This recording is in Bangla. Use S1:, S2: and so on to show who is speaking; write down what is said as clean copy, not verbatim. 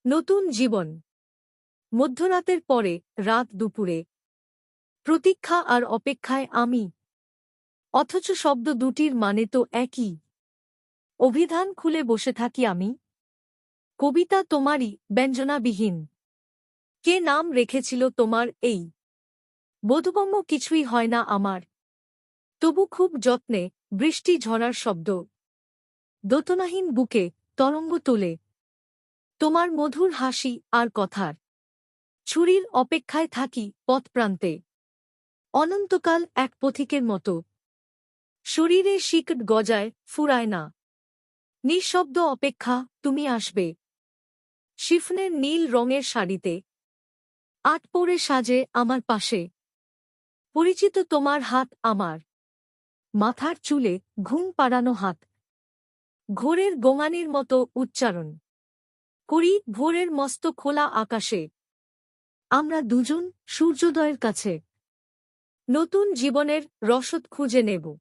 S1: নতুন জীবন। মধ্যরাতের পরে রাত দুপুরে প্রতীক্ষা আর অপেক্ষায় আমি, অথচ শব্দ দুটির মানে তো একই। অভিধান খুলে বসে থাকি আমি। কবিতা তোমারই, ব্যঞ্জনাবিহীন। কে নাম রেখেছিল তোমার এই? বোধগম্য কিছুই হয় না আমার। তবু খুব যত্নে বৃষ্টি ঝরার শব্দ দোতনাহীন বুকে তরঙ্গ তোলে। তোমার মধুর হাসি আর কথার ছুরির অপেক্ষায় থাকি পথপ্রান্তে, অনন্তকাল এক পথিকের মতো। শরীরে শিকট গজায়, ফুরায় না। নিঃশব্দ অপেক্ষা, তুমি আসবে। শিফনের নীল রঙের শাড়িতে আট পরে সাজে আমার পাশে। পরিচিত তোমার হাত আমার, মাথার চুলে ঘুম পাড়ানো হাত। ঘোরের গোঙানির মতো উচ্চারণ করি ভোরের মস্ত খোলা আকাশে। আমরা দুজন সূর্যোদয়ের কাছে নতুন জীবনের রসদ খুঁজে নেব।